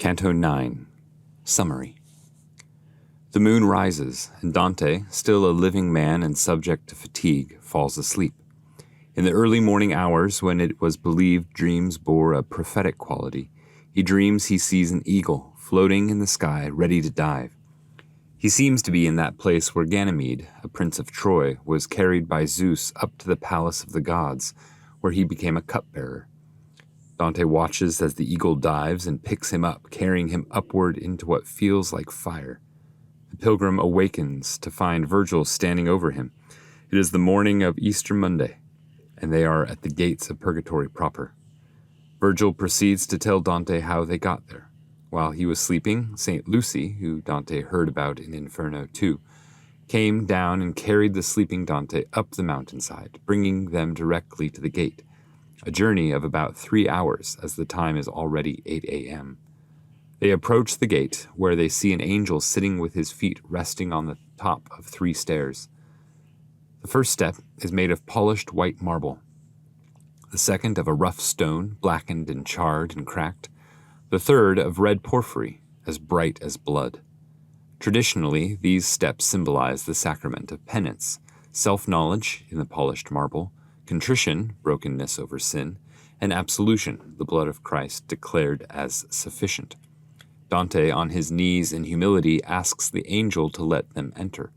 Canto 9. Summary. The moon rises, and Dante, still a living man and subject to fatigue, falls asleep. In the early morning hours, when it was believed dreams bore a prophetic quality, he dreams he sees an eagle floating in the sky, ready to dive. He seems to be in that place where Ganymede, a prince of Troy, was carried by Zeus up to the palace of the gods, where he became a cupbearer. Dante watches as the eagle dives and picks him up, carrying him upward into what feels like fire. The pilgrim awakens to find Virgil standing over him. It is the morning of Easter Monday, and they are at the gates of Purgatory proper. Virgil proceeds to tell Dante how they got there. While he was sleeping, St. Lucy, who Dante heard about in Inferno 2, came down and carried the sleeping Dante up the mountainside, bringing them directly to the gate, a journey of about 3 hours, as the time is already 8 a.m. They approach the gate, where they see an angel sitting with his feet resting on the top of 3 stairs. The first step is made of polished white marble, the second of a rough stone, blackened and charred and cracked, the third of red porphyry, as bright as blood. Traditionally, these steps symbolize the sacrament of penance, self-knowledge in the polished marble, contrition, brokenness over sin, and absolution, the blood of Christ declared as sufficient. Dante, on his knees in humility, asks the angel to let them enter.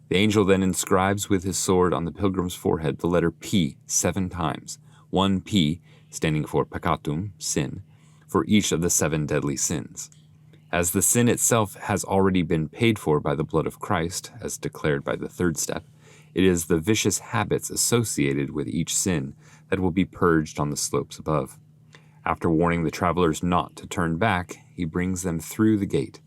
The angel then inscribes with his sword on the pilgrim's forehead the letter P 7 times, 1 P standing for peccatum, sin, for each of the 7 deadly sins. As the sin itself has already been paid for by the blood of Christ, as declared by the third step, it is the vicious habits associated with each sin that will be purged on the slopes above. After warning the travelers not to turn back, he brings them through the gate.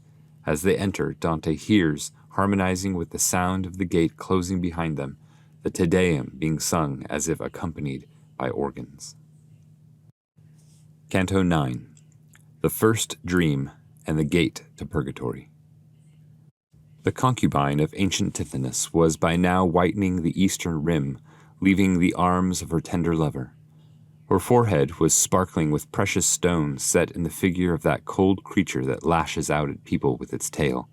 As they enter, Dante hears, harmonizing with the sound of the gate closing behind them, the Te Deum being sung as if accompanied by organs. Canto 9. The First Dream and the Gate to Purgatory. The concubine of ancient Tithonus was by now whitening the eastern rim, leaving the arms of her tender lover. Her forehead was sparkling with precious stones set in the figure of that cold creature that lashes out at people with its tail.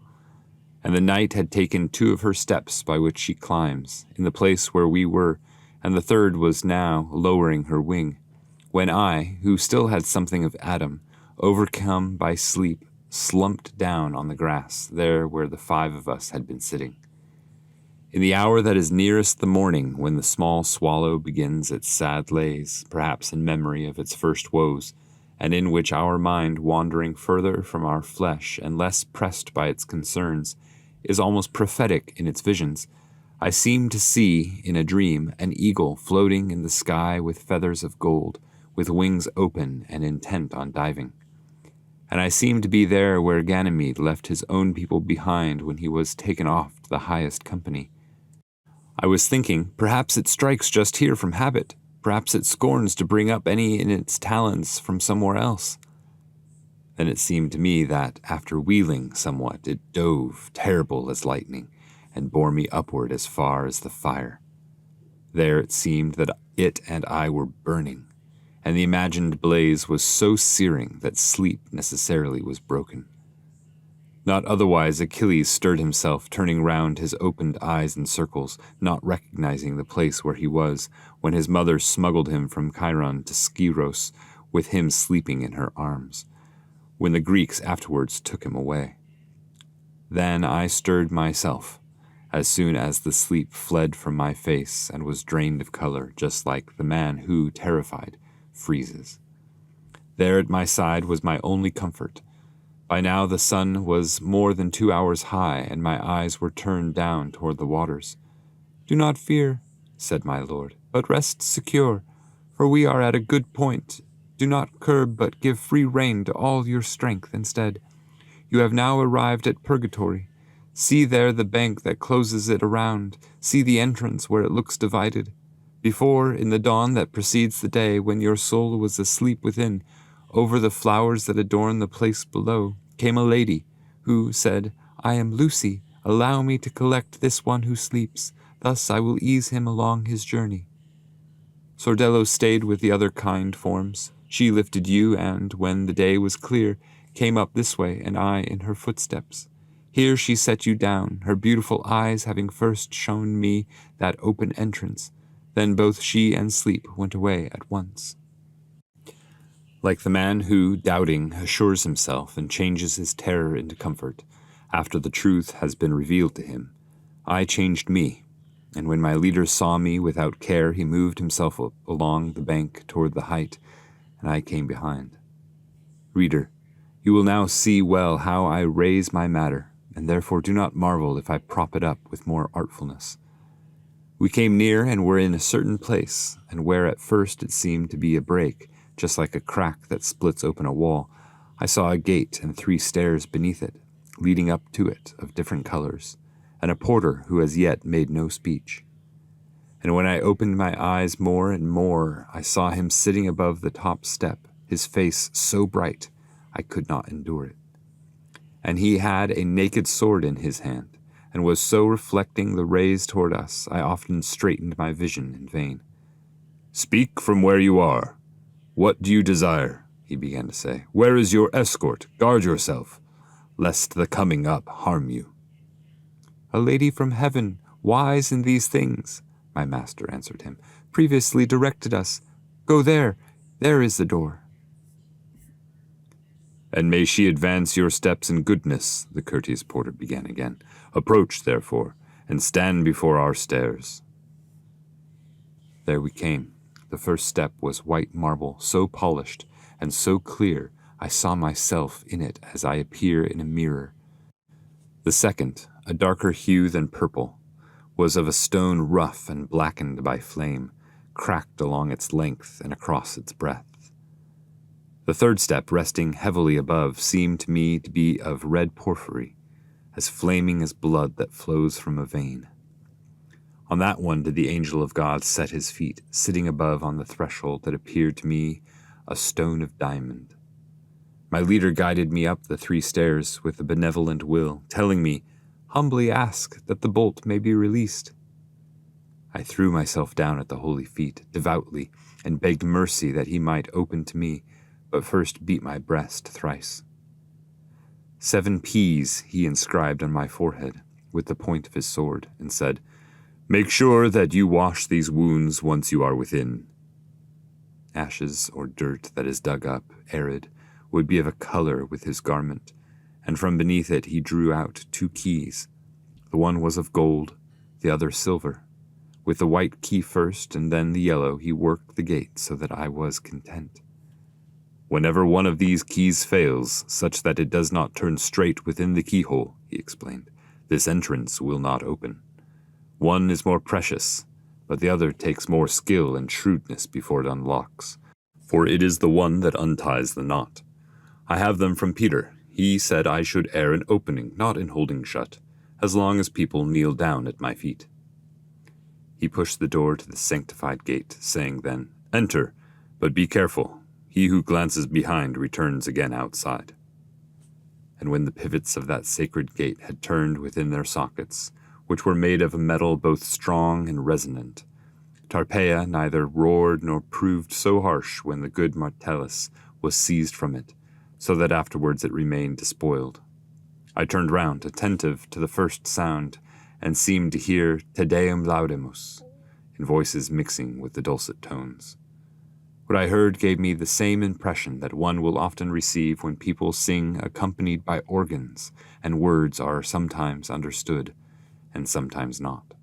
And the night had taken 2 of her steps by which she climbs, in the place where we were, and the third was now lowering her wing, when I, who still had something of Adam, overcome by sleep, slumped down on the grass, there where the 5 of us had been sitting. In the hour that is nearest the morning, when the small swallow begins its sad lays, perhaps in memory of its first woes, and in which our mind, wandering further from our flesh and less pressed by its concerns, is almost prophetic in its visions, I seem to see, in a dream, an eagle floating in the sky with feathers of gold, with wings open and intent on diving. And I seem to be there where Ganymede left his own people behind when he was taken off to the highest company. I was thinking, perhaps it strikes just here from habit, perhaps it scorns to bring up any in its talons from somewhere else. Then it seemed to me that, after wheeling somewhat, it dove, terrible as lightning, and bore me upward as far as the fire. There it seemed that it and I were burning, and the imagined blaze was so searing that sleep necessarily was broken. Not otherwise Achilles stirred himself, turning round his opened eyes in circles, not recognizing the place where he was, when his mother smuggled him from Chiron to Skyros, with him sleeping in her arms, when the Greeks afterwards took him away. Then I stirred myself, as soon as the sleep fled from my face and was drained of color, just like the man who, terrified, freezes. There at my side was my only comfort. By now the sun was more than 2 hours high, and my eyes were turned down toward the waters. "Do not fear," said my lord, "but rest secure, for we are at a good point. Do not curb, but give free rein to all your strength instead. You have now arrived at Purgatory. See there the bank that closes it around. See the entrance where it looks divided. Before, in the dawn that precedes the day, when your soul was asleep within, over the flowers that adorn the place below, came a lady, who said, 'I am Lucy, allow me to collect this one who sleeps, thus I will ease him along his journey.' Sordello stayed with the other kind forms. She lifted you, and, when the day was clear, came up this way, and I in her footsteps. Here she set you down, her beautiful eyes having first shown me that open entrance. Then both she and sleep went away at once. Like the man who, doubting, assures himself and changes his terror into comfort, after the truth has been revealed to him, I changed me, and when my leader saw me without care, he moved himself along the bank toward the height, and I came behind. Reader, you will now see well how I raise my matter, and therefore do not marvel if I prop it up with more artfulness. We came near and were in a certain place, and where at first it seemed to be a break, just like a crack that splits open a wall, I saw a gate and 3 stairs beneath it, leading up to it of different colors, and a porter who as yet made no speech. And when I opened my eyes more and more, I saw him sitting above the top step, his face so bright I could not endure it. And he had a naked sword in his hand, and was so reflecting the rays toward us, I often straightened my vision in vain. "Speak from where you are. What do you desire?" he began to say. "Where is your escort? Guard yourself, lest the coming up harm you." "A lady from heaven, wise in these things," my master answered him, "previously directed us. Go there is the door." "And may she advance your steps in goodness," the courteous porter began again. "Approach, therefore, and stand before our stairs." There we came. The first step was white marble, so polished and so clear I saw myself in it as I appear in a mirror. The second, a darker hue than purple, was of a stone rough and blackened by flame, cracked along its length and across its breadth. The third step, resting heavily above, seemed to me to be of red porphyry, as flaming as blood that flows from a vein. On that one did the angel of God set his feet, sitting above on the threshold that appeared to me a stone of diamond. My leader guided me up the 3 stairs with a benevolent will, telling me, "Humbly ask that the bolt may be released." I threw myself down at the holy feet, devoutly, and begged mercy that he might open to me, but first beat my breast thrice. 7 P's he inscribed on my forehead with the point of his sword, and said, "Make sure that you wash these wounds once you are within." Ashes or dirt that is dug up, arid, would be of a color with his garment, and from beneath it he drew out 2 keys. The one was of gold, the other silver. With the white key first, and then the yellow, he worked the gate so that I was content. "Whenever one of these keys fails, such that it does not turn straight within the keyhole," he explained, "this entrance will not open. One is more precious, but the other takes more skill and shrewdness before it unlocks, for it is the one that unties the knot. I have them from Peter. He said I should err in opening, not in holding shut, as long as people kneel down at my feet." He pushed the door to the sanctified gate, saying then, "Enter, but be careful. He who glances behind returns again outside." And when the pivots of that sacred gate had turned within their sockets, which were made of a metal both strong and resonant, Tarpeia neither roared nor proved so harsh when the good Martellus was seized from it, so that afterwards it remained despoiled. I turned round, attentive to the first sound, and seemed to hear Te Deum Laudamus, in voices mixing with the dulcet tones. What I heard gave me the same impression that one will often receive when people sing accompanied by organs, and words are sometimes understood and sometimes not.